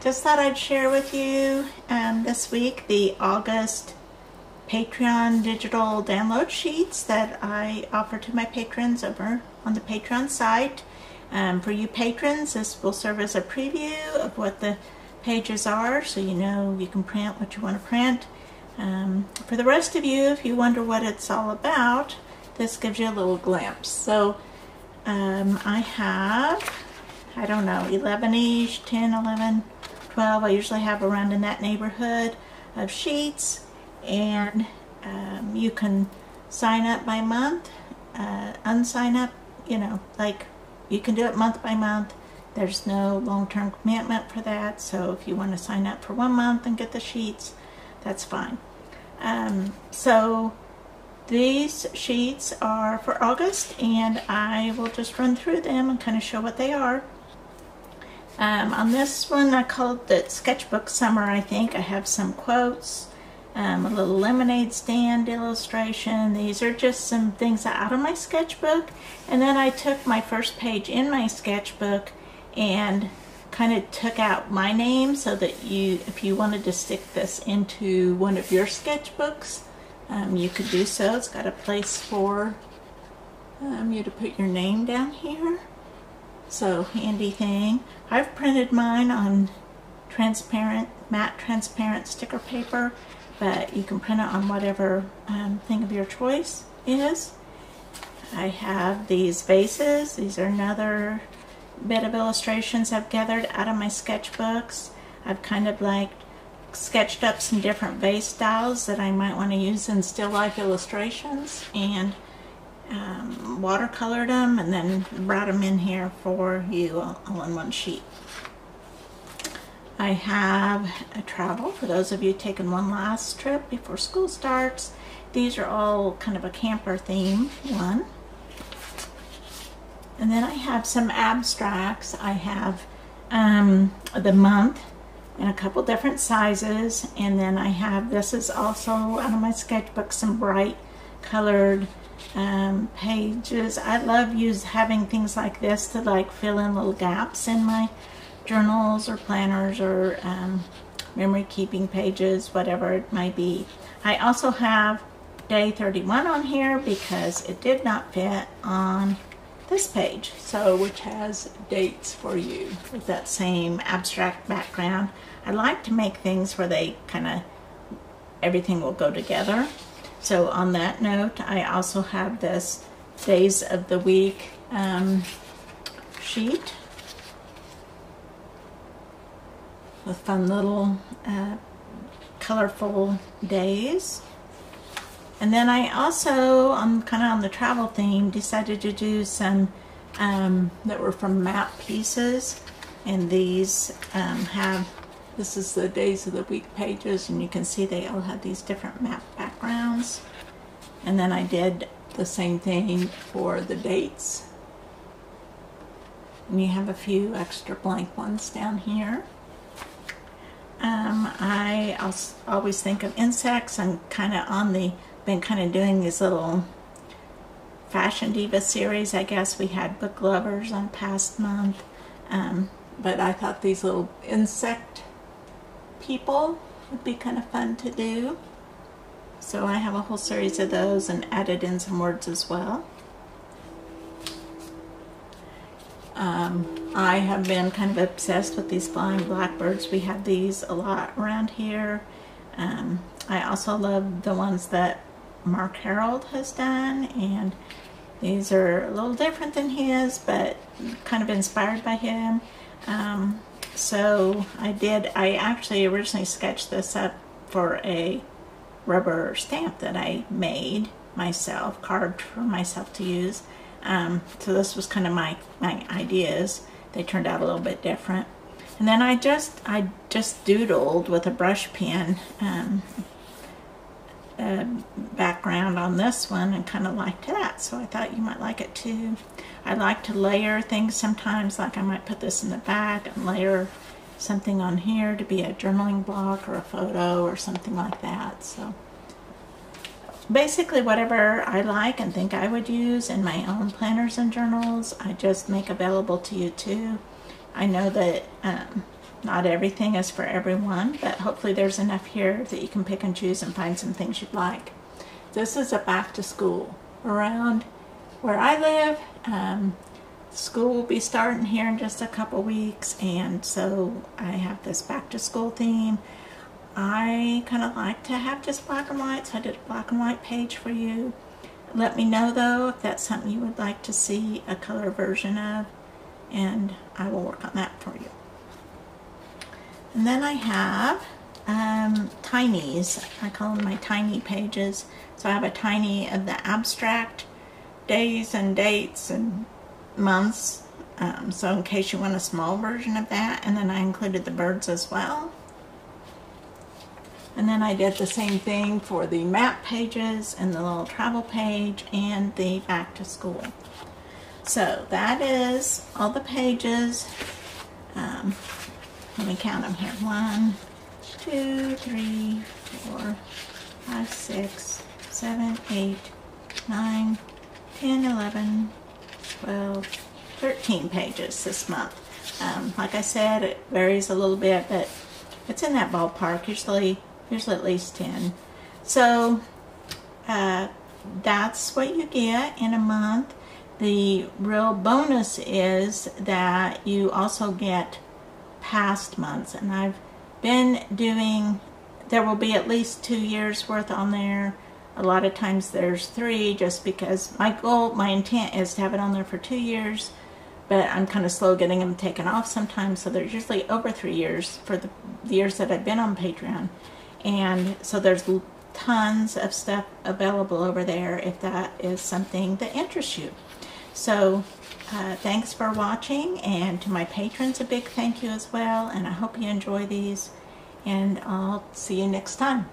just thought I'd share with you this week the August Patreon digital download sheets that I offer to my patrons over on the Patreon site. For you patrons, this will serve as a preview of what the pages are, so you know you can print what you want to print. For the rest of you, if you wonder what it's all about, this gives you a little glimpse. So I have, I don't know, 11-ish, 10, 11, 12. I usually have around in that neighborhood of sheets, and you can sign up by month, unsign up, you know, like you can do it month by month. There's no long-term commitment for that, so if you want to sign up for 1 month and get the sheets, that's fine. So these sheets are for August, and I will just run through them and kind of show what they are. On this one, I called it Sketchbook Summer, I think. I have some quotes, a little lemonade stand illustration. These are just some things out of my sketchbook, and then I took my first page in my sketchbook and kind of took out my name so that you, if you wanted to stick this into one of your sketchbooks, you could do so. It's got a place for you to put your name down here. So handy thing. I've printed mine on transparent, matte transparent sticker paper, but you can print it on whatever thing of your choice is. I have these vases. These are another bit of illustrations I've gathered out of my sketchbooks. I've kind of like sketched up some different vase styles that I might want to use in still life illustrations, and watercolored them and then brought them in here for you all on one sheet. I have a travel for those of you taking one last trip before school starts. These are all kind of a camper theme one. And then I have some abstracts. I have the month in a couple different sizes, and then I have, this is also out of my sketchbook, some bright colored pages. I love having things like this to like fill in little gaps in my journals or planners or memory keeping pages, whatever it might be. I also have day 31 on here because it did not fit on this page, so which has dates for you with that same abstract background. I like to make things where they kind of, everything will go together. So on that note, I also have this days of the week sheet with fun little colorful days. And then I also, kind of on the travel theme, decided to do some that were from map pieces, and these this is the days of the week pages, and you can see they all have these different map backgrounds. And then I did the same thing for the dates, and you have a few extra blank ones down here. I always think of insects. I'm kind of on the, been kind of doing these little Fashion Diva series. I guess we had book lovers on past month, but I thought these little insect people would be kind of fun to do. So I have a whole series of those and added in some words as well. I have been kind of obsessed with these flying blackbirds. We have these a lot around here. I also love the ones that Mark Harold has done, and these are a little different than his, but kind of inspired by him. So I actually originally sketched this up for a rubber stamp that I made myself, carved for myself to use. So this was kind of my ideas. They turned out a little bit different. And then I just doodled with a brush pen background on this one, and kind of liked that, so I thought you might like it too. I like to layer things sometimes, like I might put this in the back and layer something on here to be a journaling block or a photo or something like that. So basically whatever I like and think I would use in my own planners and journals, I just make available to you too. I know that not everything is for everyone, but hopefully there's enough here that you can pick and choose and find some things you'd like. This is a back to school. Around where I live, school will be starting here in just a couple weeks, and so I have this back to school theme. I kind of like to have just black and white, so I did a black and white page for you. Let me know though if that's something you would like to see a color version of, and I will work on that for you. And then I have tinies. I call them my tiny pages. So I have a tiny of the abstract days and dates and months, so in case you want a small version of that. And then I included the birds as well. And then I did the same thing for the map pages and the little travel page and the back to school. So that is all the pages. Let me count them here. 1, 2, 3, 4, 5, 6, 7, 8, 9, 10, 11, 12, 13 pages this month. Like I said, it varies a little bit, but it's in that ballpark, usually at least 10. So that's what you get in a month. The real bonus is that you also get past months, and I've been doing, there will be at least 2 years worth on there. A lot of times there's 3, just because my intent is to have it on there for 2 years, but I'm kind of slow getting them taken off sometimes, so there's usually over 3 years for the years that I've been on Patreon. And so there's tons of stuff available over there if that is something that interests you. So thanks for watching, and to my patrons a big thank you as well, and I hope you enjoy these, and I'll see you next time.